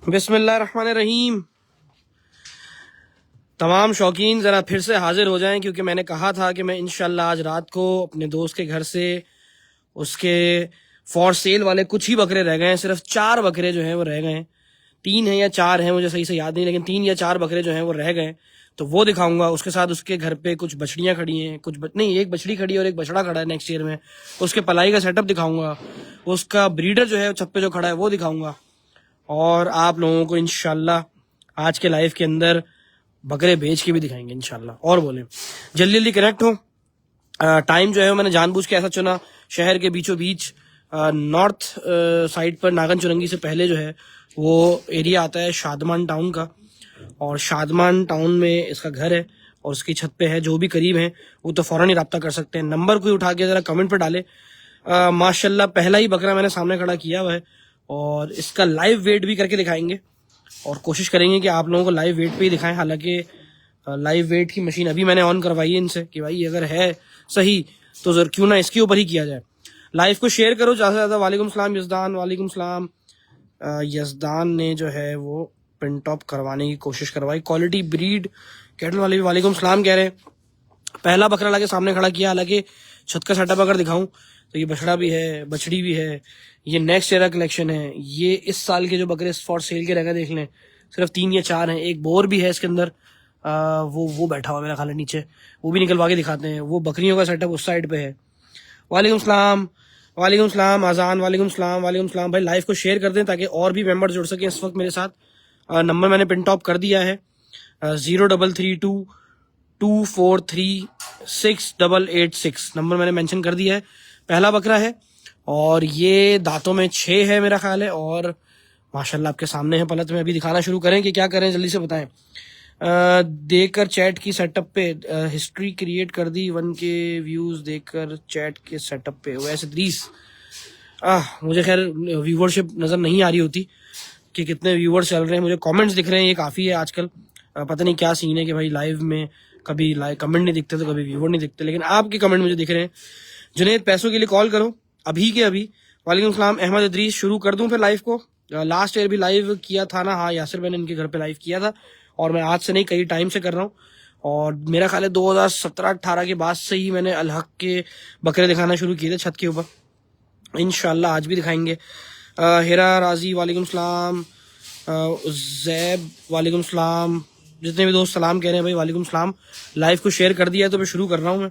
बिस्मिल्लाहिर्रहमानिर्रहीम। तमाम शौकीन ज़रा फिर से हाजिर हो जाएं, क्योंकि मैंने कहा था कि मैं इंशाल्लाह आज रात को अपने दोस्त के घर से उसके फॉर सेल वाले कुछ ही बकरे रह गए हैं। सिर्फ 4 बकरे जो हैं वो रह गए हैं। 3 हैं या 4 हैं, मुझे सही से याद नहीं, लेकिन 3 या 4 बकरे जो हैं वो रह गए। तो वो दिखाऊंगा। उसके साथ उसके घर पे कुछ बछड़ियाँ खड़ी हैं, नहीं, एक बछड़ी खड़ी है और एक बछड़ा खड़ा है नेक्स्ट ईयर में। उसके पलाई का सेटअप दिखाऊंगा। उसका ब्रीडर जो है छत पे जो खड़ा है वो दिखाऊंगा। और आप लोगों को इंशाल्लाह आज के लाइव के अंदर बकरे बेच के भी दिखाएंगे इंशाल्लाह। और बोले जल्दी जल्दी कनेक्ट हो। टाइम जो है मैंने जानबूझ के ऐसा चुना, शहर के बीचों बीच नॉर्थ साइड पर नागन चुरंगी से पहले जो है वो एरिया आता है शादमान टाउन का। और शादमान टाउन में इसका घर है और उसकी छत पे है। जो भी करीब है वो तो फौरन ही रब्ता कर सकते हैं। नंबर कोई उठा के जरा कमेंट पर डाले। माशाल्लाह पहला ही बकरा मैंने सामने खड़ा किया हुआ है और इसका लाइव वेट भी करके दिखाएंगे। और कोशिश करेंगे कि आप लोगों को लाइव वेट पे ही दिखाएं। हालांकि लाइव वेट की मशीन अभी मैंने ऑन करवाई है इनसे कि भाई अगर है सही तो जरूर क्यों ना इसके ऊपर ही किया जाए। लाइव को शेयर करो ज़्यादा से ज़्यादा। वालेकुम सलाम यजदान, वालेकुम सलाम। यजदान ने जो है वो पिन टॉप करवाने की कोशिश करवाई। क्वालिटी ब्रीड कैटल वाले भी वालेकुम सलाम कह रहे हैं। पहला बकरा लाके सामने खड़ा किया। हालांकि छत का सेटअप अगर दिखाऊं तो ये बछड़ा भी है, बछड़ी भी है। ये नेक्स्ट ईयर कलेक्शन है। ये इस साल के जो बकरे फॉर सेल के रहेगा देख लें, सिर्फ 3 या 4 हैं। एक बोर भी है इसके अंदर। वो बैठा हुआ मेरा ख्याल है नीचे, वो भी निकलवा के दिखाते हैं। वो बकरियों का सेटअप उस साइड पे है। वालेकुम सलाम, वालेकुम सलाम आजान, वालेकुम सलाम, वालेकुम सलाम। भाई लाइव को शेयर कर दें ताकि और भी मेंबर जुड़ सके इस वक्त मेरे साथ। नंबर मैंने पिन टॉप कर दिया है 0332243686 नंबर मैंने मेंशन कर दिया है। पहला बकरा है और ये दांतों में 6 है मेरा ख्याल है। और माशाल्लाह आपके सामने है पलत में। अभी दिखाना शुरू करें कि क्या करें, जल्दी से बताएं। देकर चैट की सेटअप पे हिस्ट्री क्रिएट कर दी। 1 के व्यूज देकर चैट के सेटअप पे। वैसे 30 मुझे खैर व्यूवरशिप नजर नहीं आ रही होती कि कितने व्यूवर्स चल रहे हैं। मुझे कमेंट्स दिख रहे हैं, ये काफ़ी है आजकल। पता नहीं क्या सीन है कि भाई लाइव में कभी लाइव कमेंट नहीं दिखते तो कभी व्यूवर नहीं दिखते, लेकिन आपके कमेंट मुझे दिख रहे हैं। जुनेद पैसों के लिए कॉल करो अभी के अभी। वालेकुम सलाम अहमद इदरीस। शुरू कर दूं फिर लाइव को। लास्ट ईयर भी लाइव किया था ना, हाँ यासिर मैंने इनके घर पे लाइव किया था। और मैं आज से नहीं कई टाइम से कर रहा हूँ। और मेरा ख्याल है 2017-18 के बाद से ही मैंने अलहक के बकरे दिखाना शुरू किए थे छत के ऊपर। इंशाल्लाह आज भी दिखाएंगे। हेरा राजी वालेकुम सलाम। जैब वालेकुम सलाम। जितने भी दोस्त सलाम कह रहे हैं भाई वालेकुम सलाम। लाइव को शेयर कर दिया है तो मैं शुरू कर रहा हूँ मैं।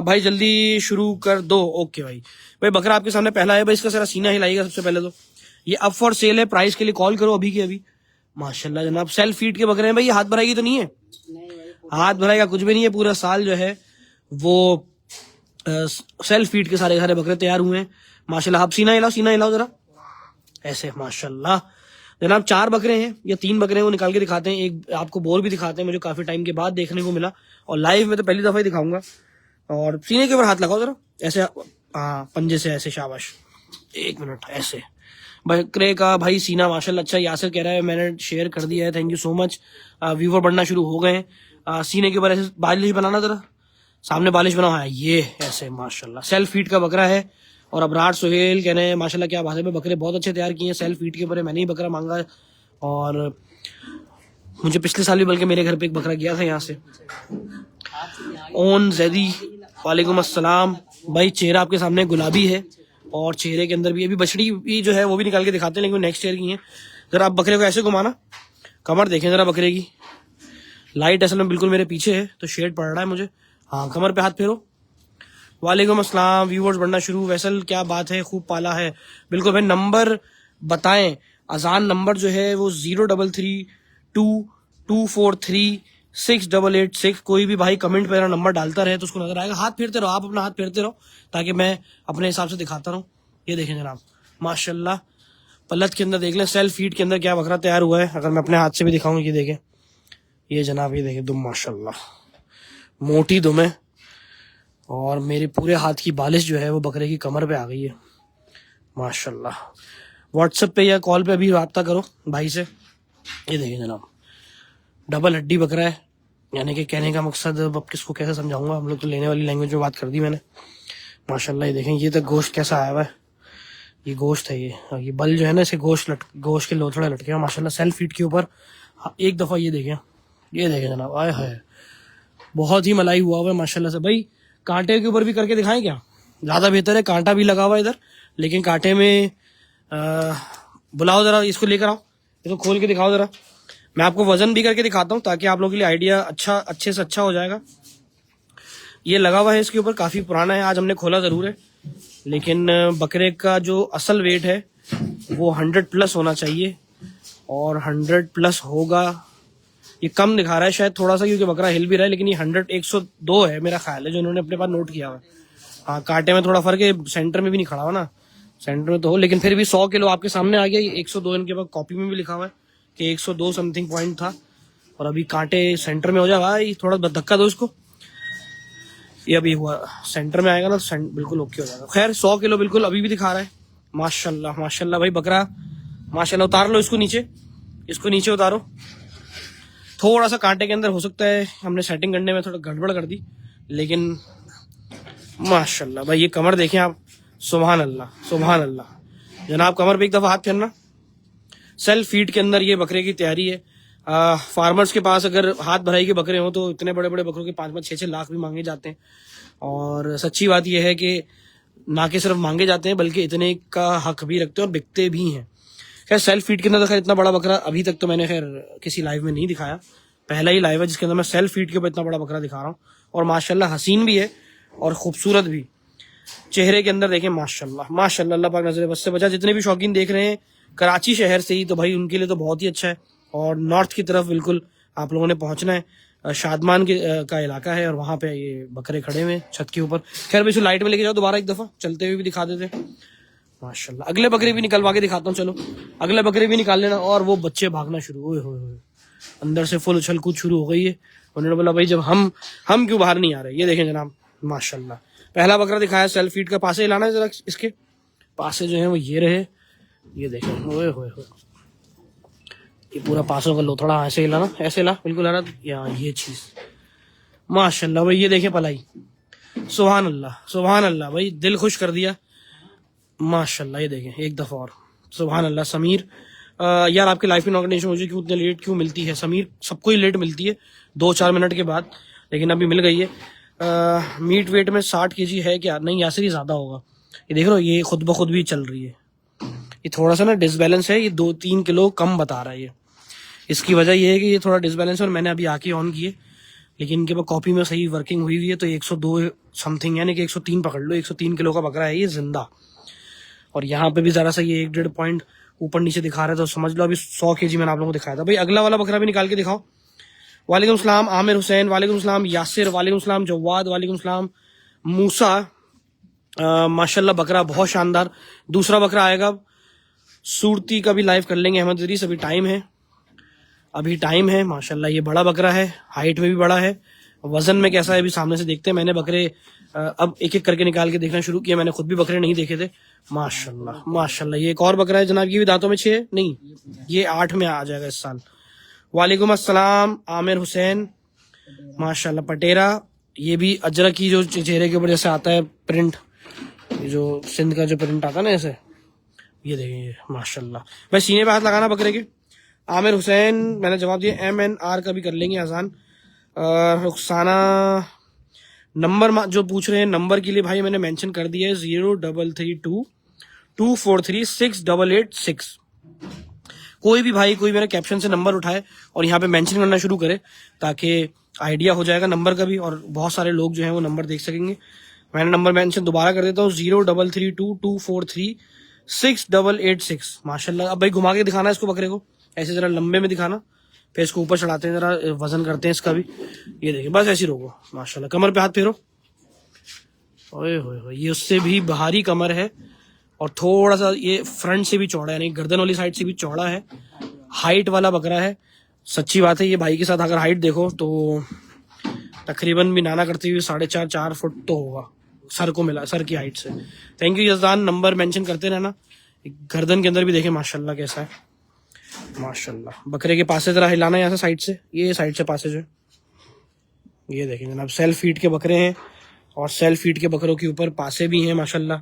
भाई जल्दी शुरू कर दो। ओके भाई। भाई बकरा आपके सामने पहला है। भाई इसका सारा सीना हिलाइएगा सबसे पहले तो। ये अप फॉर सेल है। प्राइस के लिए कॉल करो अभी के अभी। माशाल्लाह जनाब सेल्फ फीड के बकरे हैं भाई। ये हाथ भराई की तो नहीं है? हाथ भराई का कुछ भी नहीं है। पूरा साल जो है वो सेल्फ फीड के सारे सारे बकरे तैयार हुए हैं माशाल्लाह। आप सीना हिलाओ जरा ऐसे। माशाल्लाह जनाब 4 बकरे हैं या 3 बकरे हैं वो निकाल के दिखाते हैं। एक आपको बोर भी दिखाते हैं, मुझे काफी टाइम के बाद देखने को मिला। और लाइव में तो पहली दफा ही दिखाऊंगा। और सीने के ऊपर हाथ लगाओ जरा ऐसे। हाँ पंजे से ऐसे, शाबाश। 1 मिनट ऐसे। बकरे का भाई सीना माशाल्लाह अच्छा। यासिर कह रहा है मैंने शेयर कर दिया है, thank you so much. Viewer बढ़ना शुरू हो गए हैं। सीने के ऊपर ऐसे बालिश बनाना जरा, सामने बालिश बना हुआ है ये ऐसे। माशाल्लाह सेल्फ फीड का बकरा है। और अबरार सुहेल कह रहे हैं माशाल्लाह क्या बात है, बकरे बहुत अच्छे तैयार किए हैं। सेल्फ फीड के ऊपर मैंने ही बकरा मांगा। और मुझे पिछले साल भी बल्कि मेरे घर पे एक बकरा गया था यहाँ से। ओन जैदी वालेकुम अस्सलाम। भाई चेहरा आपके सामने गुलाबी है और चेहरे के अंदर भी अभी बछड़ी भी जो है वो भी निकाल के दिखाते हैं, लेकिन नेक्स्ट ईयर की है। जरा आप बकरे को ऐसे घुमाना, कमर देखें जरा बकरे की। लाइट असल में बिल्कुल मेरे पीछे है तो शेड पड़ रहा है मुझे। हाँ कमर पे हाथ फेरो। वालेकुम अस्सलाम। व्यूवर्स बढ़ना शुरू। वैसल क्या बात है, खूब पाला है। बिल्कुल भाई नंबर बताएं। अजान नंबर जो है वो 0332243686। कोई भी भाई कमेंट पे मेरा नंबर डालता रहे तो उसको नजर आएगा। हाथ फेरते रहो, आप अपना हाथ फेरते रहो ताकि मैं अपने हिसाब से दिखाता रहूँ। ये देखें जनाब माशाल्लाह पलत के अंदर देख लें सेल्फ फीड के अंदर क्या बकरा तैयार हुआ है। अगर मैं अपने हाथ से भी दिखाऊं, ये देखें ये जनाब, ये देखें दुम माशाल्लाह मोटी दुम है। और मेरे पूरे हाथ की बालिश जो है वो बकरे की कमर पे आ गई है माशाल्लाह। व्हाट्सएप पे या कॉल पे अभी रब्ता करो भाई से। ये देखिए जनाब डबल हड्डी बकरा है। यानी कि कहने का मकसद अब किसको कैसे समझाऊंगा, हम लोग तो लेने वाली लैंग्वेज में बात कर दी मैंने। माशाल्लाह ये देखें ये तक गोश्त कैसा आया हुआ है। ये गोश्त है, ये बल जो है ना, इसे गोश्त के लोथड़े लटके हैं माशाल्लाह सेल्फ फीड के ऊपर। एक दफ़ा ये देखें जनाब, आए हाय, बहुत ही मलाई हुआ हुआ है माशाल्लाह से। भाई कांटे के ऊपर भी करके दिखाएं क्या? ज़्यादा बेहतर है, कांटा भी लगा हुआ है इधर, लेकिन कांटे में बुलाओ ज़रा, इसको लेकर आओ, इसको खोल के दिखाओ ज़रा। मैं आपको वजन भी करके दिखाता हूँ ताकि आप लोगों के लिए आइडिया अच्छे से अच्छा हो जाएगा। ये लगा हुआ है इसके ऊपर, काफ़ी पुराना है, आज हमने खोला ज़रूर है, लेकिन बकरे का जो असल वेट है वो 100 प्लस होना चाहिए, और 100 प्लस होगा। ये कम दिखा रहा है शायद थोड़ा सा, क्योंकि बकरा हिल भी रहा है, लेकिन ये 102 है मेरा ख्याल है, जो इन्होंने अपने पास नोट किया हुआ है। हाँ, कांटे में थोड़ा फर्क है, सेंटर में भी नहीं खड़ा हुआ ना, सेंटर में तो हो, लेकिन फिर भी 100 किलो आपके सामने आ गया। ये 102 इनके पास कॉपी में भी लिखा हुआ है कि 102 समथिंग पॉइंट था, और अभी कांटे सेंटर में हो जाएगा। ये थोड़ा धक्का दो इसको, ये अभी हुआ, सेंटर में आएगा ना तो बिल्कुल ओके हो जाएगा। खैर 100 किलो बिल्कुल अभी भी दिखा रहा है। माशाल्लाह माशाल्लाह भाई बकरा माशाल्लाह। उतार लो इसको नीचे उतारो। थोड़ा सा कांटे के अंदर हो सकता है हमने सेटिंग करने में थोड़ा गड़बड़ कर दी, लेकिन माशाल्लाह भाई ये कमर देखें आप, सुभान अल्लाह जनाब। कमर पे एक दफा हाथ फेरना। सेल्फ फीड के अंदर ये बकरे की तैयारी है। फार्मर्स के पास अगर हाथ भराई के बकरे हों तो इतने बड़े बड़े बकरों के 5-6 लाख भी मांगे जाते हैं, और सच्ची बात यह है कि ना कि सिर्फ मांगे जाते हैं बल्कि इतने का हक भी रखते हैं और बिकते भी हैं। खैर सेल्फ फीड के अंदर तो खैर इतना बड़ा बकरा अभी तक तो मैंने खैर किसी लाइव में नहीं दिखाया, पहला ही लाइव है जिसके अंदर मैं सेल्फ फीड के ऊपर इतना बड़ा बकरा दिखा रहा हूँ। और माशाल्लाह हसीन भी है और खूबसूरत भी, चेहरे के अंदर देखें माशाल्लाह माशाल्लाह, अल्लाह पाक नजर बस से बचा। जितने भी शौकीन देख रहे हैं कराची शहर से ही, तो भाई उनके लिए तो बहुत ही अच्छा है, और नॉर्थ की तरफ बिल्कुल आप लोगों ने पहुंचना है। शादमान का इलाका है और वहां पे ये बकरे खड़े हुए छत के ऊपर। खैर भाई लाइट में लेके जाओ दोबारा एक दफा, चलते हुए भी दिखा देते माशाल्लाह। अगले बकरे भी निकलवा के दिखाता हूँ, चलो अगले बकरे भी निकाल लेना। और वो बच्चे भागना शुरू हुए, अंदर से फुल उछल कूद शुरू हो गई है। उन्होंने बोला भाई जब हम क्यों बाहर नहीं आ रहे। ये देखें जनाब माशाल्लाह, पहला बकरा दिखाया सेल्फ फीड का। पासे लाना है जरा, इसके पासे जो है वो ये रहे, ये देखें, ओए होए ये पूरा पासों का लोथड़ा ऐसे ही लाना, ऐसे ला बिल्कुल लाना, यहाँ ये चीज माशाल्लाह भाई। ये देखें पलाई, सुभान अल्लाह भाई, दिल खुश कर दिया माशाल्लाह। ये देखें एक दफा और, सुभान अल्लाह। समीर यार आपके लाइफ में ऑर्गेनाइजेशन मुझे क्यों इतने लेट क्यों मिलती है? समीर सबको ही लेट मिलती है 2-4 मिनट के बाद, लेकिन अभी मिल गई है। मीट वेट में 60 kg है क्या? नहीं यार से ज्यादा होगा। ये देख रहे हो ये खुद ब खुद भी चल रही है, ये थोड़ा सा ना डिसबैलेंस है, ये 2-3 किलो कम बता रहा है। ये इसकी वजह ये है कि ये थोड़ा डिसबैलेंस है, और मैंने अभी आके ऑन किए, लेकिन इनके पास कॉपी में सही वर्किंग हुई है। तो 102 समथिंग यानी कि 103 पकड़ लो, 103 किलो का बकरा है ये जिंदा। और यहाँ पे भी जरा सा ये 1-1.5 पॉइंट ऊपर नीचे दिखा रहा है, तो समझ लो अभी 100 kg मैंने आप लोगों को दिखाया था। भाई अगला वाला बकरा भी निकाल के दिखाओ। वालेकुम सलाम आमिर हुसैन, वालेकुम सलाम यासिर, वालेकुम सलाम जवाद, वालेकुम सलाम मूसा। माशाल्लाह बकरा बहुत शानदार। दूसरा बकरा आएगा, सूरती का भी लाइव कर लेंगे अहमद इदरीस, अभी टाइम है माशाल्लाह। ये बड़ा बकरा है, हाइट में भी बड़ा है, वजन में कैसा है अभी सामने से देखते हैं। मैंने बकरे अब एक एक करके निकाल के देखना शुरू किया, मैंने खुद भी बकरे नहीं देखे थे। माशाल्लाह ये एक और बकरा है जनाब, ये भी दांतों में 6 नहीं, ये 8 में आ जाएगा इस साल। वालेकुम अस्सलाम आमिर हुसैन माशाल्लाह। पटेरा, ये भी अजरक की जो चेहरे के ऊपर जैसे आता है प्रिंट, जो सिंध का जो प्रिंट आता है ना ऐसे, ये देखिए माशाल्लाह। भाई सीने पे हाथ लगाना बकरे के। आमिर हुसैन मैंने जवाब दिया। MNR का भी कर लेंगे आसान। रुखसाना नंबर जो पूछ रहे हैं, नंबर के लिए भाई मैंने मेंशन कर दिया है 033224368886। कोई भी भाई कोई मेरा कैप्शन से नंबर उठाए और यहाँ पे मेंशन करना शुरू करे ताकि आइडिया हो जाएगा नंबर का भी, और बहुत सारे लोग जो है वो नंबर देख सकेंगे। मैंने नंबर मेंशन दोबारा कर देता हूँ 033224368886 माशाल्लाह। अब भाई घुमा के दिखाना इसको बकरे को, ऐसे जरा लंबे में दिखाना, फिर इसको ऊपर चढ़ाते हैं, जरा वजन करते हैं इसका भी। ये देखिए बस ऐसे रोको माशाल्लाह। कमर पे हाथ फेरो, ओए होए ये उससे भी भारी कमर है, और थोड़ा सा ये फ्रंट से भी चौड़ा है, यानी गर्दन वाली साइड से भी चौड़ा है। हाइट वाला बकरा है, सच्ची बात है। ये भाई के साथ अगर हाइट देखो तो तकरीबन भी नाना करते हुए 4.5-4 फुट तो होगा सर को मिला, सर की हाइट से। Thank you Yazdan, number mention करते रहना। गर्दन के अंदर भी देखें माशाल्लाह कैसा है माशाल्लाह। बकरे के पासे जरा हिलाना यहाँ से साइड से, ये साइड से पासे जो है, ये देखें जनाब सेल्फ फीड के बकरे हैं, और सेल्फ फीड के बकरों के ऊपर पासे भी हैं माशाल्लाह।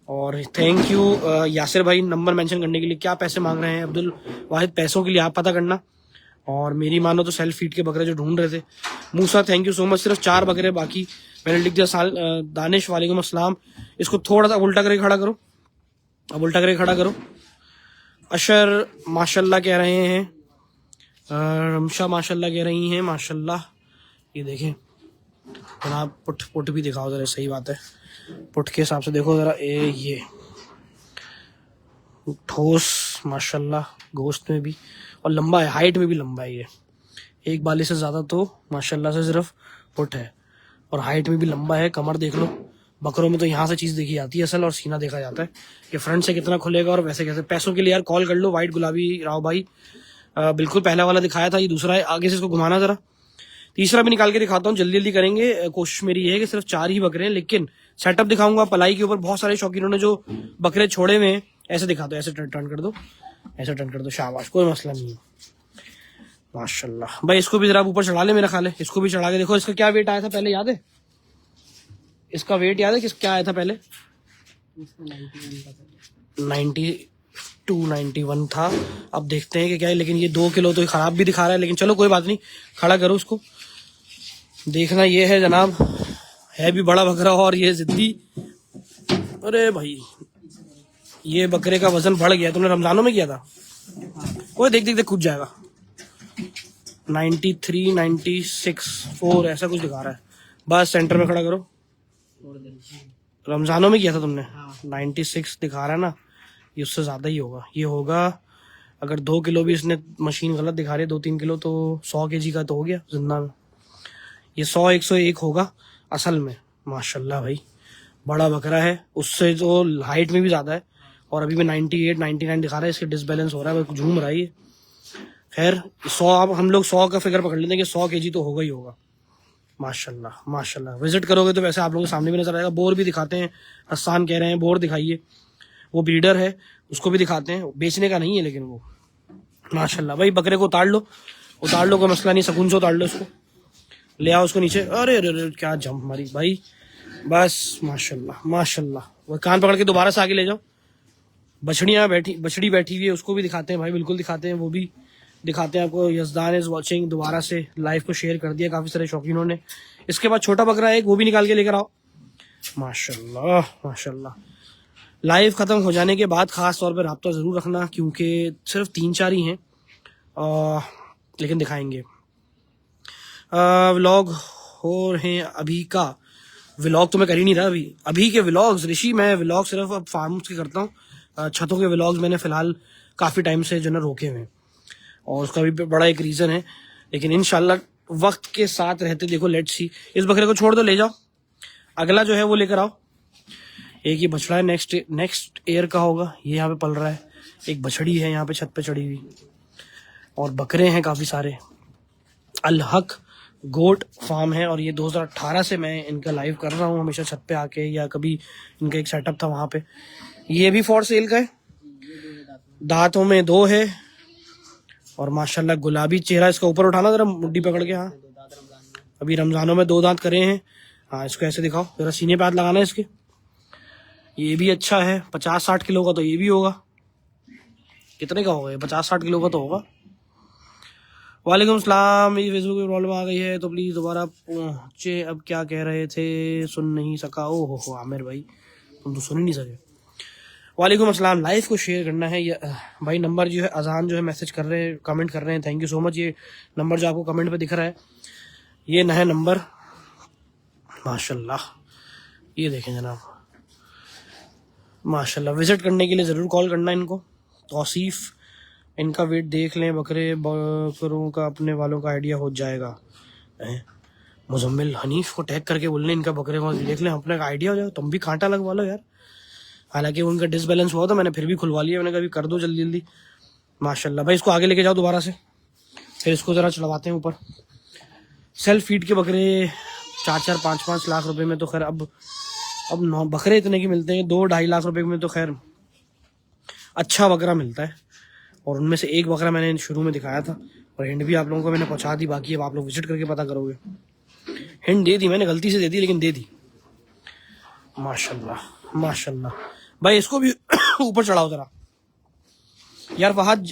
और थैंक यू यासिर भाई नंबर मेंशन करने के लिए। क्या पैसे मांग रहे हैं अब्दुल वाहिद, पैसों के लिए आप पता करना। और मेरी मानो तो सेल्फ फीड के बकरे जो ढूंढ रहे थे। मूसा थैंक यू सो मच, सिर्फ 4 बकरे बाकी। मैंने लिख दिया दानिश वालेकुम अस्सलाम। इसको थोड़ा सा उल्टा करके खड़ा करो, अब उल्टा करके खड़ा करो। अशर माशाल्लाह कह रहे हैं, रमशा माशाल्लाह कह रही हैं माशाल्लाह। ये देखें जनाब, पुट भी दिखाओ जरा, सही बात है। पुट के हिसाब से देखो जरा, ये ठोस माशाल्लाह, गोश्त में भी और लंबा है, हाइट में भी लंबा है। ये एक बाली से ज़्यादा तो माशाल्लाह से सिर्फ पुट है, और हाइट में भी लंबा है। कमर देख लो, बकरों में तो यहाँ से चीज़ देखी जाती है असल, और सीना देखा जाता है कि फ्रंट से कितना खुलेगा और वैसे कैसे। पैसों के लिए यार कॉल कर लो। वाइट गुलाबी राव भाई, बिल्कुल पहला वाला दिखाया था, ये दूसरा है। आगे से इसको घुमाना जरा, तीसरा भी निकाल के दिखाता हूँ। जल्दी जल्दी करेंगे। कोशिश मेरी ये है कि सिर्फ 4 ही बकरे हैं, लेकिन सेटअप दिखाऊंगा पलाई के ऊपर। बहुत सारे शौकीनों ने जो बकरे छोड़े हुए हैं, ऐसे दिखा दो, ऐसे टर्न कर दो, ऐसे टर्न कर दो, शाबाश, कोई मसला नहीं है माशाल्लाह। भाई इसको भी जरा ऊपर चढ़ा ले, मेरा ख्याल है इसको भी चढ़ा के देखो। इसका क्या वेट आया था पहले, याद है? इसका वेट याद है किस क्या आया था पहले? 92-91 था। अब देखते हैं कि क्या है, लेकिन ये 2 किलो तो खराब भी दिखा रहा है, लेकिन चलो कोई बात नहीं। खड़ा करो उसको, देखना ये है जनाब, है भी बड़ा बकरा और ये जिद्दी। अरे भाई ये बकरे का वजन बढ़ गया, तुमने रमजानों में किया था। कोई देख देख देख कूद जाएगा। 93, 96, 4 ऐसा कुछ दिखा रहा है। बस सेंटर में खड़ा करो। रमजानों में किया था तुमने? 96 दिखा रहा है ना, ये उससे ज्यादा ही होगा। ये होगा अगर 2 किलो भी इसने मशीन गलत दिखा रही है, 2-3 किलो तो 100 kg का तो हो गया जिंदा में। ये 100-101 होगा असल में माशाल्लाह। भाई बड़ा बकरा है, उससे जो हाइट में भी ज्यादा है। और अभी भी 98-99 दिखा रहा है। इसके डिसबैलेंस हो रहा है, झूम रहा है ये। खैर 100, अब हम लोग 100 का फिगर पकड़ लेते हैं कि 100 kg तो होगा ही होगा माशाल्लाह माशाल्लाह। विजिट करोगे तो वैसे आप लोगों के सामने भी नजर आएगा। बोर भी दिखाते हैं, हसान कह रहे हैं बोर दिखाइए। वो ब्रीडर है, उसको भी दिखाते हैं, बेचने का नहीं है लेकिन वो माशाल्लाह। भाई बकरे को उतार लो, कोई मसला नहीं, सुकून से उतार लो इसको, ले आओ उसको नीचे। अरे अरे क्या जंप मारी भाई, बस माशाल्लाह माशाल्लाह। वो कान पकड़ के दोबारा से आगे ले जाओ। बछड़ी बैठी हुई है, उसको भी दिखाते हैं भाई, बिल्कुल दिखाते हैं, वो भी दिखाते हैं आपको। यजदान इज वॉचिंग, दोबारा से लाइव को शेयर कर दिया काफी सारे शौकीनों ने। इसके बाद छोटा बकरा है, वो भी निकाल के लेकर आओ। माशाल्लाह माशाल्लाह। लाइव खत्म हो जाने के बाद खास तौर पर रब्ता जरूर रखना, क्योंकि सिर्फ 3-4 ही हैं, लेकिन दिखाएंगे। व्लॉग हो रहे हैं अभी का। व्लॉग तो मैं कर ही नहीं रहा अभी के व्लॉग्स ऋषि, मैं व्लॉग सिर्फ अब फार्म्स के करता हूँ। छतों के व्लॉग्स मैंने फिलहाल काफी टाइम से जो ना रोके हुए हैं, और उसका भी बड़ा एक रीजन है, लेकिन इंशाल्लाह वक्त के साथ रहते। देखो लेट्स सी, इस बकरे को छोड़ दो, ले जाओ। अगला जो है वो लेकर आओ। एक ये बछड़ा है, नेक्स्ट ईयर का होगा, ये यहाँ पे पल रहा है। एक बछड़ी है यहाँ पे छत पे चढ़ी हुई, और बकरे हैं काफी सारे। अल हक गोट फार्म है, और ये 2018 से मैं इनका लाइव कर रहा हूँ, हमेशा छत पे आके, या कभी इनका एक सेटअप था वहां पे। ये भी फॉर सेल का है, दांतों में 2 है, और माशाल्लाह गुलाबी चेहरा। इसका ऊपर उठाना जरा, मुड्डी पकड़ के। हाँ अभी रमजानों में 2 दांत करे हैं। हाँ इसको ऐसे दिखाओ जरा, सीने पे हाथ लगाना है इसके। ये भी अच्छा है, 50-60 किलो का तो ये भी होगा। कितने का होगा ये? 50-60 किलो का तो होगा। वालेकुम सलाम। मेरी फेसबुक में प्रॉब्लम आ गई है, तो प्लीज दोबारा पहुंचे। अब क्या कह रहे थे, सुन नहीं सका। ओ हो आमिर भाई, तुम तो सुन ही नहीं सके। वालेकुम अस्सलाम। लाइव को शेयर करना है ये भाई। नंबर जो है अजान जो है मैसेज कर रहे हैं, कमेंट कर रहे हैं, थैंक यू सो मच। ये नंबर जो आपको कमेंट पे दिख रहा है, ये नया नंबर माशाल्लाह। ये देखें जनाब माशाल्लाह। विजिट करने के लिए ज़रूर कॉल करना इनको। तौसीफ, इनका वेट देख लें, बकरों का अपने वालों का आइडिया हो जाएगा। मुजम्मिल हनीफ को टैग करके बोलने इनका बकरे को देख लें, अपने का आइडिया हो जाएगा। तुम भी कांटा लगवा लो यार। हालांकि उनका डिसबैलेंस हुआ था, मैंने फिर भी खुलवा लिया। मैंने कहा भी कर दो जल्दी जल्दी माशाल्लाह। भाई इसको आगे लेके जाओ दोबारा से, फिर इसको ज़रा चढ़वाते हैं ऊपर। सेल्फ फीड के बकरे 4-4, 5-5 लाख रुपए में तो खैर अब 9 बकरे इतने की मिलते हैं। 2-2.5 लाख रुपए में तो खैर अच्छा बकरा मिलता है। और उनमें से एक बकरा मैंने शुरू में दिखाया था, और हिंड भी आप लोगों को मैंने पहुंचा दी। बाकी अब आप लोग विजिट करके पता करोगे। हिंड दे दी मैंने, गलती से दे दी, लेकिन दे दी माशाल्लाह माशाल्लाह। भाई इसको भी ऊपर चढ़ाओ जरा यार फहद,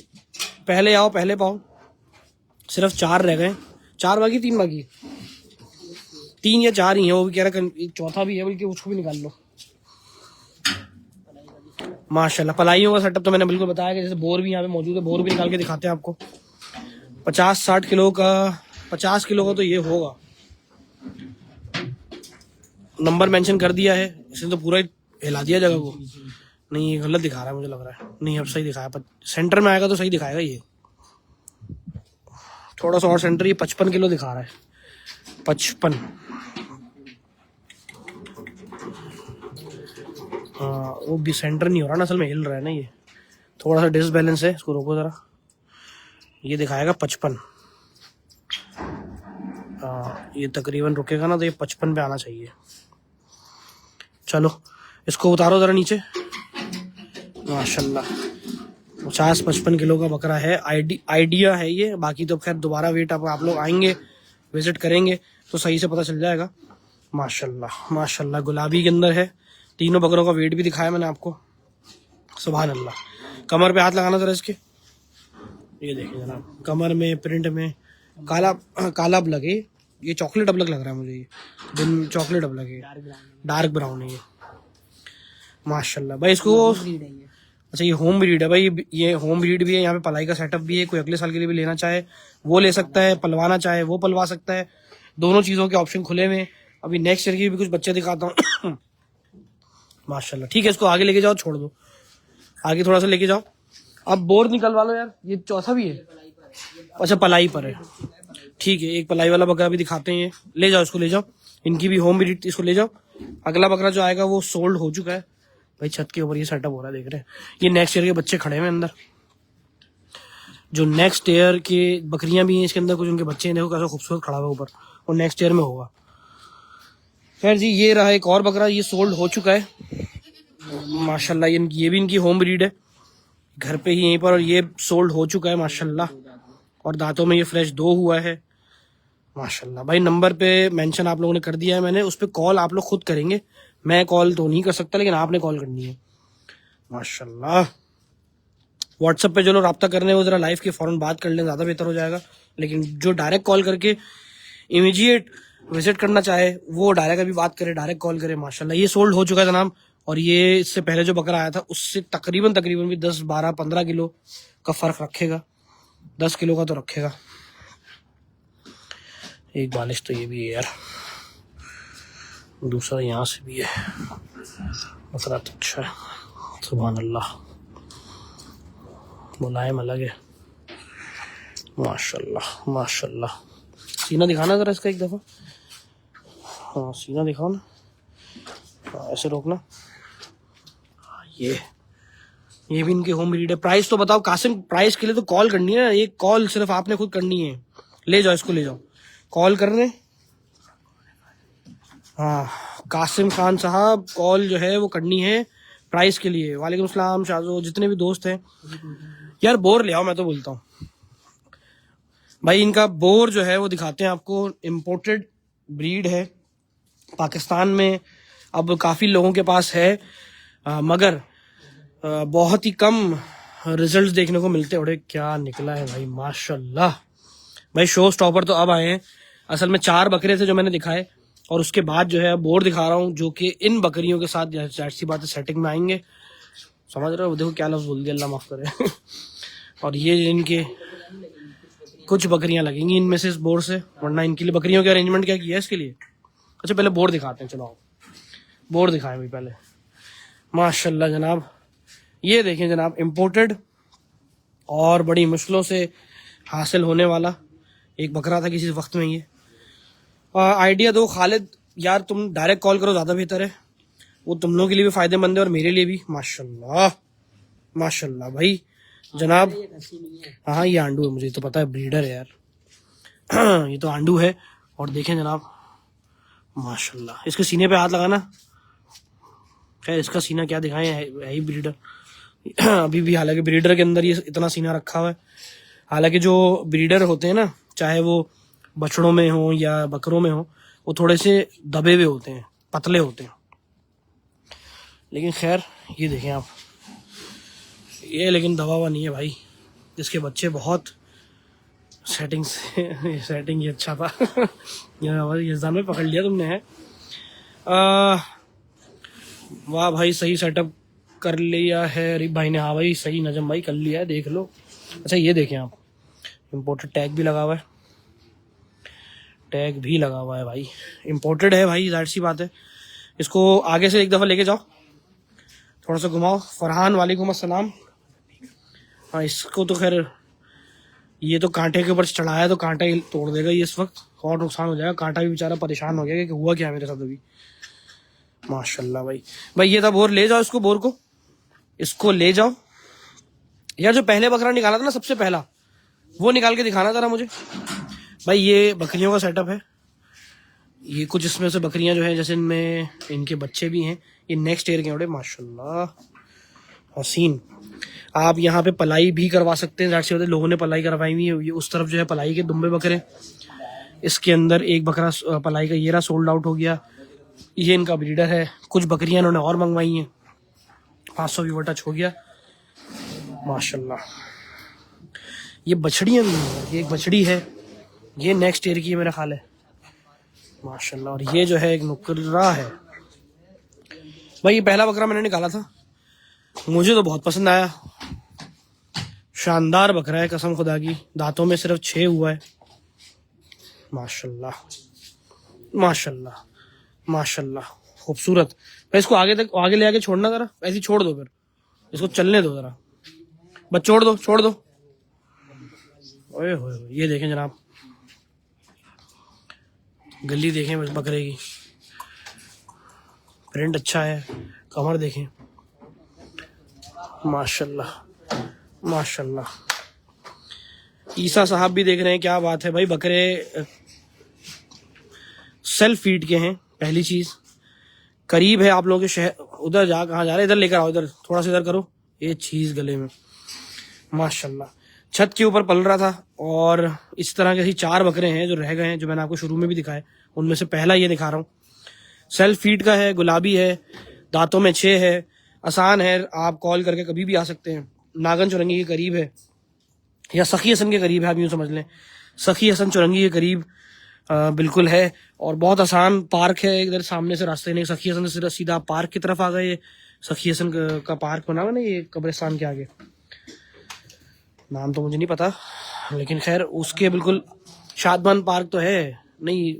पहले आओ पहले पाओ। सिर्फ 4 रह गए, 4 बाकी 3 बाकी, 3 या 4 ही है, वो भी कह रहा एक चौथा भी है, बल्कि उसको भी निकाल लो। माशाल्लाह पलाइयों का सेटअप तो मैंने बिल्कुल बताया कि जैसे बोर भी यहाँ पे मौजूद है, बोर भी निकाल के दिखाते हैं आपको। 50-60 किलो का, 50 किलो का तो ये होगा। नंबर मेंशन कर दिया है, इसने तो पूरा हिला दिया जगह को। नहीं ये गलत दिखा रहा है मुझे लग रहा है, नहीं अब सही दिखाया, सेंटर में आएगा तो सही दिखाएगा ये। थोड़ा सा और सेंटर, ये 55 किलो दिखा रहा है, 55। हाँ वो भी सेंटर नहीं हो रहा ना, असल में हिल रहा है ना ये, थोड़ा सा डिसबैलेंस है, इसको रोको जरा। ये दिखाएगा 55। ये तकरीबन रुकेगा ना तो ये 55 पे आना चाहिए। चलो इसको उतारो जरा नीचे। माशाल्लाह 50-55 किलो का बकरा है, आइडिया है ये। बाकी तो खैर दोबारा वेट आप लोग आएंगे, विजिट करेंगे तो सही से पता चल जाएगा। माशाल्लाह माशाल्लाह गुलाबी के अंदर है। तीनों बकरों का वेट भी दिखाया मैंने आपको। सुभान अल्लाह। कमर पे हाथ लगाना जरा इसके, ये देखिए जनाब, कमर में प्रिंट में काला काला अब लगे, ये चॉकलेट अब लग रहा है मुझे, ये दिन चॉकलेट अब लगे, डार्क ब्राउन है ये। माशाल्लाह भाई इसको, अच्छा ये होम ब्रीड है भाई, ये होम ब्रीड भी है, यहाँ पे पलाई का सेटअप भी है। कोई अगले साल के लिए भी लेना चाहे वो ले सकता है, पलवाना चाहे वो पलवा सकता है, दोनों चीज़ों के ऑप्शन खुले हुए। अभी नेक्स्ट ईयर के भी कुछ बच्चे दिखाता हूँ। माशाल्लाह ठीक है, इसको आगे लेके जाओ, छोड़ दो आगे थोड़ा सा लेके जाओ। अब बोर निकलवा लो यार, ये चौथा भी है, अच्छा पलाई पर है, ठीक है। एक पलाई वाला बकरा भी दिखाते हैं, ये ले जाओ, इसको ले जाओ, इनकी भी होम ब्रीड, इसको ले जाओ। अगला बकरा जो आएगा वो सोल्ड हो चुका है भाई, छत के ऊपर ये सेटअप हो रहा है, देख रहे हैं। ये नेक्स्ट ईयर के बच्चे खड़े हैं अंदर, जो नेक्स्ट ईयर के बकरियां भी हैं इसके अंदर, कुछ उनके बच्चे हैं, देखो कैसा खूबसूरत खड़ा हुआ ऊपर, और नेक्स्ट ईयर में होगा। खैर जी ये रहा एक और बकरा, ये सोल्ड हो चुका है माशाल्लाह। ये भी इनकी होम ब्रीड है, घर पे ही यहीं पर, और ये सोल्ड हो चुका है माशाल्लाह। और दांतों में ये फ्रेश 2 हुआ है माशाल्लाह। भाई नंबर पे मेंशन आप लोगों ने कर दिया है मैंने, उस पर कॉल आप लोग खुद करेंगे, मैं कॉल तो नहीं कर सकता, लेकिन आपने कॉल करनी है माशाल्लाह। व्हाट्सएप पे जो लोग रब्ता कर रहे हैं वो जरा लाइव के फौरन बात कर लें, ज़्यादा बेहतर हो जाएगा। लेकिन जो डायरेक्ट कॉल करके इमीडिएट विजिट करना चाहे वो डायरेक्ट अभी बात करे, डायरेक्ट कॉल करे माशाल्लाह। ये सोल्ड हो चुका है जनाब, और ये इससे पहले जो बकरा आया था उससे तकरीबन भी 10, 12, 15 किलो का फर्क रखेगा, 10 किलो का तो रखेगा। एक बालिश तो ये भी है यार, दूसरा यहाँ से भी है, बकरा तो अच्छा है, सुभान अल्लाह, मुलायम अलग है माशाल्लाह माशाल्लाह। सीना दिखाना जरा इसका एक दफ़ा, हाँ सीना दिखाओ ना, हाँ ऐसे रोकना। ये भी इनके होम ब्रीड है। प्राइस तो बताओ कासिम, प्राइस के लिए तो कॉल करनी है ना, एक कॉल सिर्फ आपने खुद करनी है। ले जाओ इसको, ले जाओ, कॉल कर रहे। हाँ कासिम खान साहब, कॉल जो है वो करनी है प्राइस के लिए। वालेकुम सलाम शाहजो, जितने भी दोस्त हैं यार, बोर ले आओ, मैं तो बोलता हूँ भाई। इनका बोर जो है वो दिखाते हैं आपको, इम्पोर्टेड ब्रीड है पाकिस्तान में, अब काफ़ी लोगों के पास है, मगर बहुत ही कम रिजल्ट्स देखने को मिलते हैं। और क्या निकला है भाई माशाल्लाह। भाई शो स्टॉपर तो अब आए हैं, असल में 4 बकरे थे जो मैंने दिखाए, और उसके बाद जो है बोर दिखा रहा हूँ, जो कि इन बकरियों के साथ जाहिर सी बात है सेटिंग में आएंगे, समझ रहे हो। देखो क्या लफ्ज़ बोल दिया, अल्लाह माफ़ करे। और ये इनके कुछ बकरियां लगेंगी इनमें से इस बोर से, वरना इनके लिए बकरियों के अरेंजमेंट क्या किया है इसके लिए। अच्छा पहले बोर दिखाते हैं, चलो बोर दिखाएं भाई पहले। माशाल्लाह जनाब, ये देखें जनाब, इम्पोर्टेड और बड़ी मुश्किलों से हासिल होने वाला एक बकरा था किसी वक्त में। ये आइडिया दो खालिद यार, तुम डायरेक्ट कॉल करो, ज़्यादा बेहतर है, वो तुम लोगों के लिए भी फ़ायदेमंद है और मेरे लिए भी। माशाल्लाह माशाल्लाह भाई जनाब। हाँ ये आंडू है, मुझे तो पता है, ब्रीडर है यार। ये तो आंडू है। और देखें जनाब माशाल्लाह, इसके सीने पे हाथ लगाना। खैर इसका सीना क्या दिखाएं, है ही ब्रीडर। अभी भी हालांकि ब्रीडर के अंदर ये इतना सीना रखा हुआ है। हालांकि जो ब्रीडर होते हैं ना, चाहे वो बछड़ों में हो या बकरों में हो, वो थोड़े से दबे हुए होते हैं, पतले होते हैं। लेकिन खैर ये देखें आप, ये लेकिन दवा हुआ नहीं है भाई, जिसके बच्चे बहुत सेटिंग से सेटिंग ये अच्छा था ये जान में पकड़ लिया तुमने है। वाह भाई, सही सेटअप कर लिया है अरीब भाई ने। हाँ भाई सही, नजम भाई कर लिया है, देख लो। अच्छा ये देखें आप, इम्पोर्टेड टैग भी लगा हुआ है, टैग भी लगा हुआ है भाई, इम्पोर्टेड है भाई, जाहिर सी बात है। इसको आगे से एक दफ़ा लेके जाओ, थोड़ा सा घुमाओ। फरहान वालेकुम अस्सलाम। हाँ इसको तो खैर, ये तो कांटे के ऊपर चढ़ाया तो कांटा ही तोड़ देगा ये इस वक्त, और नुकसान हो जाएगा। कांटा भी बेचारा परेशान हो गया कि हुआ क्या मेरे साथ अभी। माशाल्लाह भाई, भाई ये था बोर, ले जाओ इसको, बोर को इसको ले जाओ। यार जो पहले बकरा निकाला था ना सबसे पहला, वो निकाल के दिखाना जरा मुझे भाई। ये बकरियों का सेटअप है, ये कुछ इसमें से बकरियां जो है, जैसे इनमें इनके बच्चे भी हैं, ये नेक्स्ट ईयर के होंगे माशाल्लाह हसीन। आप यहाँ पे पलाई भी करवा सकते हैं, जाहिर सी बात है लोगों ने पलाई करवाई हुई है। ये उस तरफ जो है पलाई के दुम्बे बकरे, इसके अंदर एक बकरा पलाई का ये रहा सोल्ड आउट हो गया, ये इनका ब्रीडर है। कुछ बकरियां इन्होंने और मंगवाई हैं, 500 व्यूवर टच हो गया माशाल्लाह। ये बछड़ियां भी हैं, ये एक बछड़ी है, ये नेक्स्ट ईयर की है मेरा ख्याल है माशाल्लाह। और ये जो है एक नुकरा है भाई। ये पहला बकरा मैंने निकाला था, मुझे तो बहुत पसंद आया, शानदार बकरा है कसम खुदा की। दांतों में सिर्फ 6 हुआ है माशाल्लाह माशाल्लाह माशाल्लाह, खूबसूरत। भाई इसको आगे तक आगे ले आके छोड़ना जरा, ऐसे छोड़ दो, फिर इसको चलने दो जरा, बस छोड़ दो छोड़ दो। ओए होए, ये देखें जनाब, गली देखें बस बकरे की, प्रिंट अच्छा है, कमर देखें माशाल्लाह माशाल्लाह। ईसा साहब भी देख रहे हैं, क्या बात है भाई। बकरे सेल्फ फीड के हैं, पहली चीज। करीब है आप लोगों के शहर, उधर जा, कहाँ जा रहे हैं, इधर लेकर आओ, इधर थोड़ा सा इधर करो, ये चीज गले में माशाल्लाह। छत के ऊपर पल रहा था, और इस तरह के 4 बकरे हैं जो रह गए हैं, जो मैंने आपको शुरू में भी दिखाए। उनमें से पहला ये दिखा रहा हूँ, सेल्फ फीड का है, गुलाबी है, दांतों में 6 है, आसान है, आप कॉल करके कभी भी आ सकते हैं। नागन चुरंगी के करीब है, या सखी हसन के करीब है, आप यूँ समझ लें, सखी हसन चुरंगी के करीब बिल्कुल है। और बहुत आसान पार्क है, इधर सामने से रास्ते नहीं, सखी हसन से सीधा पार्क की तरफ आ गए। सखी हसन का पार्क बना हुआ ना ये कब्रिस्तान के आगे, नाम तो मुझे नहीं पता, लेकिन खैर उसके बिल्कुल शादमान पार्क तो है नहीं,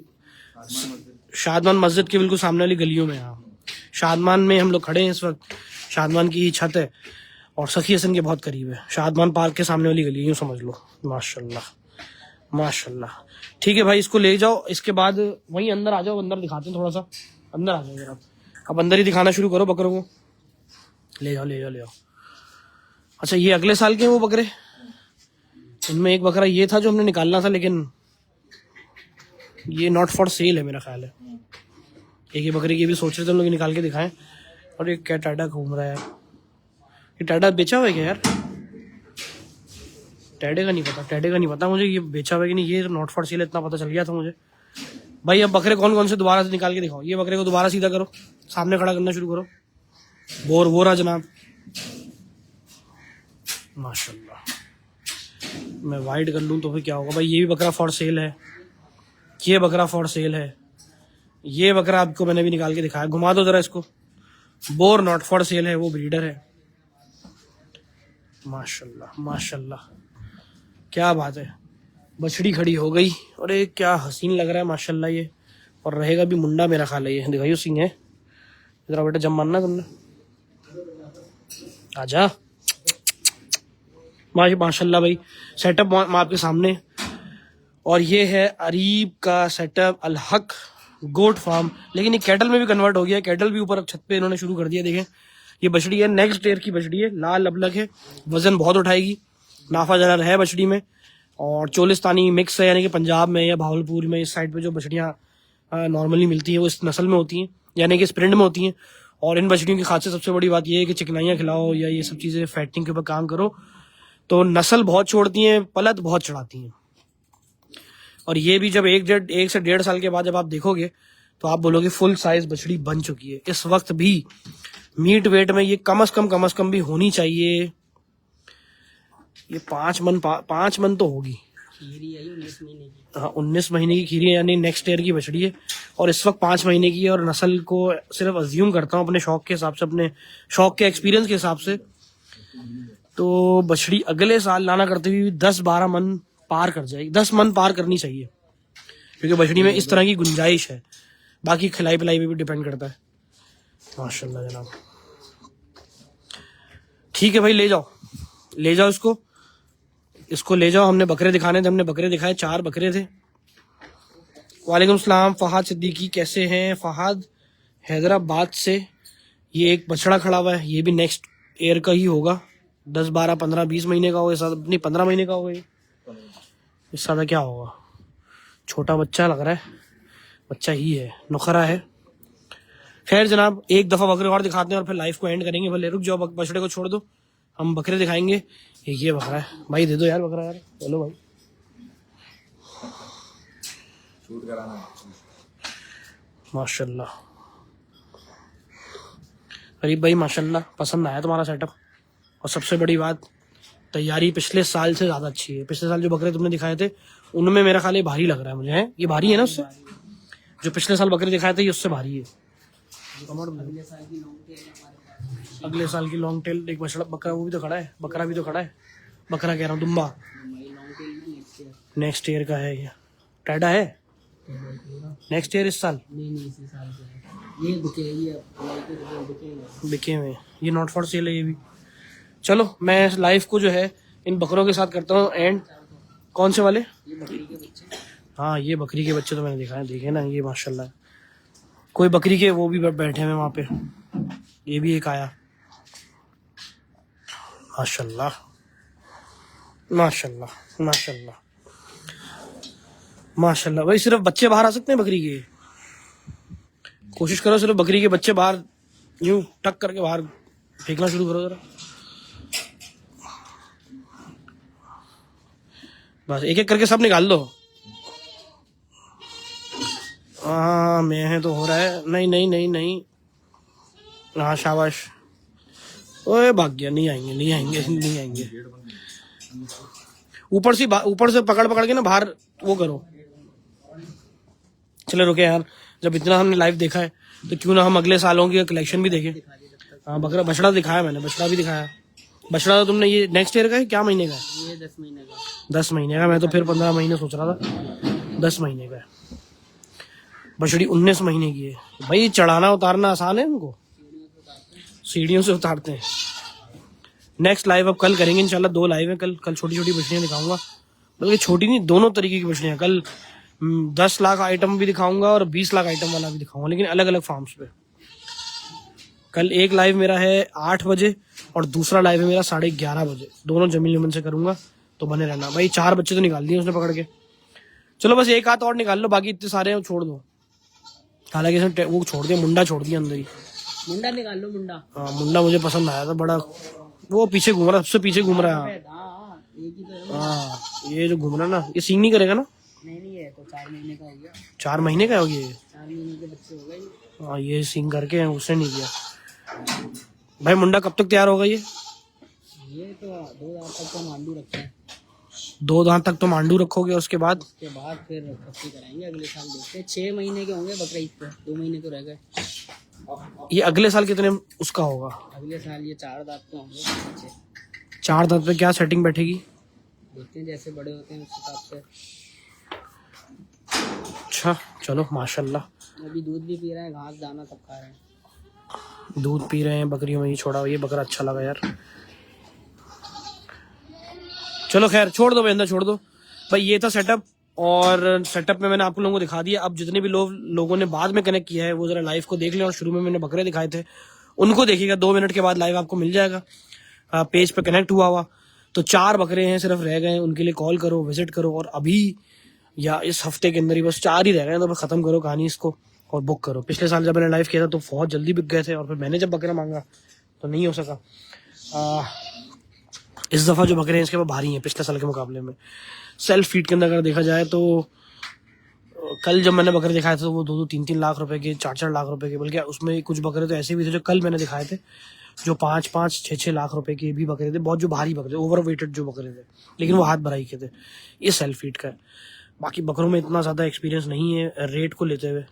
शादमान मस्जिद के बिल्कुल सामने वाली गलियों में। हाँ शादमान में हम लोग खड़े हैं इस वक्त, शादमान की ही छत है, और सखी हसन के बहुत करीब है, शादमान पार्क के सामने वाली गली, यूँ समझ लो माशाल्लाह माशाल्लाह। ठीक है भाई, इसको ले जाओ, इसके बाद वहीं अंदर आ जाओ, अंदर दिखाते हैं थोड़ा सा, अंदर आ जाओ जरा, अब अंदर ही दिखाना शुरू करो बकरों को, ले जाओ ले जाओ ले जाओ। अच्छा ये अगले साल के वो बकरे, इनमें एक बकरा ये था जो हमने निकालना था, लेकिन ये नॉट फॉर सेल है मेरा ख्याल है। एक ये बकरी की भी सोच रहे थे हम लोग निकाल के दिखाएं, और एक क्या टाडा घूम रहा है यार, ये टाडा बेचा हुआ है क्या यार, टैडे का नहीं पता, टैडे का नहीं पता मुझे, ये बेचा हुआ है कि नहीं, ये नॉट फॉर सेल इतना पता चल गया था मुझे। भाई अब बकरे कौन कौन से दोबारा से निकाल के दिखाओ, ये बकरे को दोबारा सीधा करो, सामने खड़ा करना शुरू करो, वो रहा जनाब माशाल्लाह। मैं वाइड कर लूँ तो फिर क्या होगा भाई, ये भी बकरा फॉर सेल है, ये बकरा फॉर सेल है, ये बकरा आपको मैंने भी निकाल के दिखाया, घुमा दो जरा इसको, बोर नॉट फॉर सेल है, वो ब्रीडर है माशाल्लाह माशाल्लाह, क्या बात है। बछड़ी खड़ी हो गई, और ये क्या हसीन लग रहा है माशाल्लाह ये, और रहेगा भी मुंडा मेरा ख्याल है ये, दिखाइयो सिंह है, जरा बेटा जम मानना तुमने, आजा माशाल्लाह भाई। सेटअप आपके सामने, और ये है अरीब का सेटअप, अल हक गोट फार्म, लेकिन ये कैटल में भी कन्वर्ट हो गया, कैटल भी ऊपर छत पे इन्होंने शुरू कर दिया। देखें ये बछड़ी है, नेक्स्ट ईयर की बछड़ी है, लाल अबलग है, वजन बहुत उठाएगी, नाफा जरा है बछड़ी में, और चोलिस्तानी मिक्स है, यानी कि पंजाब में या भावलपुर में इस साइड पे जो बछड़ियाँ नॉर्मली मिलती हैं वो इस नस्ल में होती हैं, यानी कि इस प्रिंट में होती हैं। और इन बछड़ियों की खासियत सबसे बड़ी बात यह है कि चिकनाइयाँ खिलाओ या ये सब चीज़ें फैटिंग के ऊपर काम करो तो नस्ल बहुत छोड़ती हैं, पलत बहुत चढ़ाती हैं। और ये भी जब 1 से 1.5 साल के बाद जब आप देखोगे तो आप बोलोगे फुल साइज बछड़ी बन चुकी है। इस वक्त भी मीट वेट में ये कम से कम भी होनी चाहिए, ये 5 मन तो होगी। खीरी है 19 महीने की। हाँ 19 महीने की खीरी है, यानी नेक्स्ट ईयर की बछड़ी है और इस वक्त 5 महीने की है। और नस्ल को सिर्फ अज्यूम करता हूँ अपने शौक के हिसाब से, अपने शौक के एक्सपीरियंस के हिसाब से, तो बछड़ी अगले साल लाना करते हुए 10-12 मन पार कर जाएगी, 10 मन पार करनी चाहिए, क्योंकि बछड़ी में इस तरह की गुंजाइश है। बाकी खिलाई पिलाई पे भी डिपेंड करता है। माशाल्लाह जनाब, ठीक है भाई, ले जाओ इसको ले जाओ। हमने बकरे दिखाने थे, हमने बकरे दिखाए, 4 बकरे थे। वालेकुम सलाम फहाद सिद्दीकी, कैसे हैं फहाद? हैदराबाद से। ये एक बछड़ा खड़ा हुआ है, ये भी नेक्स्ट ईयर का ही होगा, 10, 12, 15, 20 महीने का होगा, नहीं 15 महीने का होगा। ये इससे ज़्यादा क्या होगा, छोटा बच्चा लग रहा है, बच्चा ही है, नुखरा है। खैर जनाब, एक दफ़ा बकरे और दिखाते हैं और फिर लाइफ को एंड करेंगे। भले रुक जाओ, बछड़े को छोड़ दो, हम बकरे दिखाएंगे। ये बकरा है भाई, दे दो यार बकरा यार। चलो भाई, शूट कराना। माशाल्लाह गरीब भाई, माशाल्लाह पसंद आया तुम्हारा सेटअप। और सबसे बड़ी बात, तैयारी पिछले साल से ज़्यादा अच्छी है। पिछले साल जो बकरे तुमने दिखाए थे उनमें मेरा ख्याल भारी लग रहा है मुझे, है ये भारी है ना उससे? जो पिछले साल बकरे दिखाए थे ये उससे भारी है। अगले साल की लॉन्ग टेल एक बकरा, वो भी तो खड़ा है, बकरा भी तो खड़ा है, बकरा कह रहा हूँ, दुम्बा नेक्स्ट ईयर का है। ये टाटा है नेक्स्ट ईयर, इस साल इसी साल से ये बिके हुए, ये नॉट फॉर सेल है ये भी। चलो मैं लाइफ को जो है इन बकरों के साथ करता हूँ एंड। कौन से वाले? ये बकरी के बच्चे। हाँ ये बकरी के बच्चे तो मैंने दिखाए, देखे ना, ये माशाल्लाह। कोई बकरी के वो भी बैठे हुए वहां पे, ये भी एक आया, माशाल्लाह माशाल्लाह माशाल्लाह माशाल्लाह। भाई सिर्फ बच्चे बाहर आ सकते हैं बकरी के? कोशिश करो सिर्फ बकरी के बच्चे बाहर यूं टक करके बाहर फेंकना शुरू करो जरा, बस एक एक करके सब निकाल दो। हाँ मैं तो हो रहा है, नहीं नहीं नहीं नहीं, हाँ शाबाश। ओए भाग गया, नहीं आएंगे नहीं आएंगे नहीं आएंगे। ऊपर से पकड़ के ना बाहर वो करो। चलो रुके यार, जब इतना हमने लाइव देखा है तो क्यों ना हम अगले सालों की कलेक्शन भी देखें। हाँ बछड़ा दिखाया मैंने, बछड़ा भी दिखाया। बछड़ा तो तुमने ये नेक्स्ट ईयर का है, क्या महीने का है? ये 10 महीने का। 10 महीने का, मैं तो फिर 15 महीने सोच रहा था। 10 महीने का है बछड़ी, 19 महीने की है। भाई चढ़ाना उतारना आसान है उनको, सीढ़ियों से उतारते हैं। नेक्स्ट लाइव अब कल करेंगे इंशाल्लाह, 2 लाइव है कल छोटी छोटी बछड़ियाँ दिखाऊंगा, बल्कि छोटी नहीं, दोनों तरीके की बछड़ियाँ। कल 10 लाख आइटम भी दिखाऊंगा और 20 लाख आइटम वाला भी दिखाऊंगा, लेकिन अलग अलग फार्म्स पे। कल एक लाइव मेरा है 8 बजे और दूसरा लाइव है मेरा 11:30 बजे, दोनों जमील यमन से करूंगा, तो बने रहना भाई। 4 बच्चे तो निकाल दिए उसने पकड़ के। चलो बस एक हाथ और निकाल लो, बाकी इतने सारे छोड़ दो। हालांकि इसने वो छोड़ दिया, मुंडा छोड़ दिया अंदर ही। मुंडा निकाल लो, मुंडा। हाँ मुंडा मुझे पसंद आया था, बड़ा वो पीछे घूम रहा, सबसे पीछे घूम रहा है। हाँ ये जो घूम रहा ना, ये सींग नहीं करेगा ना? नहीं है तो 4 महीने का हो गया। 4 महीने का हो गया, 4 महीने के बच्चे हो गए। हाँ ये सींग करके उसने नहीं किया। भाई मुंडा कब तक तैयार होगा ये? ये तो 2 दांत तक तो मांडू रखते हैं। 2 दांत तक तो मांडू रखोगे, उसके बाद फिर खस्सी कराएंगे अगले साल, देखते हैं। 6 महीने के होंगे बकरीद पे, 2 महीने तो रह गए। ये अगले साल कितने उसका होगा? अगले साल ये 4 दांत पे होंगे बच्चे। 4 दांत पे क्या सेटिंग बैठेगी? देखते हैं जैसे बड़े होते हैं उस हिसाब से। अच्छा चलो माशाल्लाह। अभी दूध भी पी रहे हैं, घास दाना सब खा रहे हैं। दूध पी रहे हैं बकरियों में, ही छोड़ा। ये बकरा अच्छा लगा यार। चलो खैर छोड़ दो भाई, अंदर छोड़ दो भाई। ये था सेटअप, और सेटअप में मैंने आप लोगों को दिखा दिया। अब जितने भी लोगों ने बाद में कनेक्ट किया है वो जरा लाइव को देख लें, और शुरू में मैंने बकरे दिखाए थे उनको देखिएगा। 2 मिनट के बाद लाइव आपको मिल जाएगा, पेज पे कनेक्ट हुआ। तो 4 बकरे हैं सिर्फ रह गए, उनके लिए कॉल करो, विजिट करो, और अभी या इस हफ्ते के अंदर ही बस 4 ही रह गए हैं, तो बस खत्म करो कहानी इसको और बुक करो। पिछले साल जब मैंने लाइव किया था तो बहुत जल्दी बिक गए थे, और फिर मैंने जब बकरा मांगा तो नहीं हो सका। इस दफ़ा जो बकरे हैं इसके बाद भारी हैं पिछले साल के मुकाबले में। सेल्फ फीड के अंदर अगर देखा जाए तो कल जब मैंने बकरे दिखाए थे तो वो 2-3 लाख रुपए के, 4-4 लाख रुपए के, बल्कि उसमें कुछ बकरे तो ऐसे भी थे जो कल मैंने दिखाए थे जो 5-5, 6-6 लाख रुपए के भी बकरे थे, बहुत जो भारी बकरे, ओवर वेटेड जो बकरे थे, लेकिन वो हाथ भराई के थे। ये सेल्फ फीड का है। बाकी बकरों में इतना ज़्यादा एक्सपीरियंस नहीं है रेट को लेते हुए,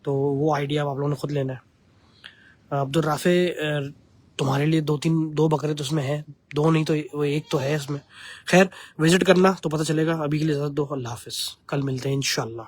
तो वो आइडिया आप लोगों ने खुद लेना है। अब्दुल राफे, तुम्हारे लिए 2 बकरे तो उसमें हैं, 2 नहीं तो वो 1 तो है इसमें। खैर, विजिट करना तो पता चलेगा। अभी के लिए इजाज़त दो, अल्लाह हाफिज़, कल मिलते हैं इंशाल्लाह।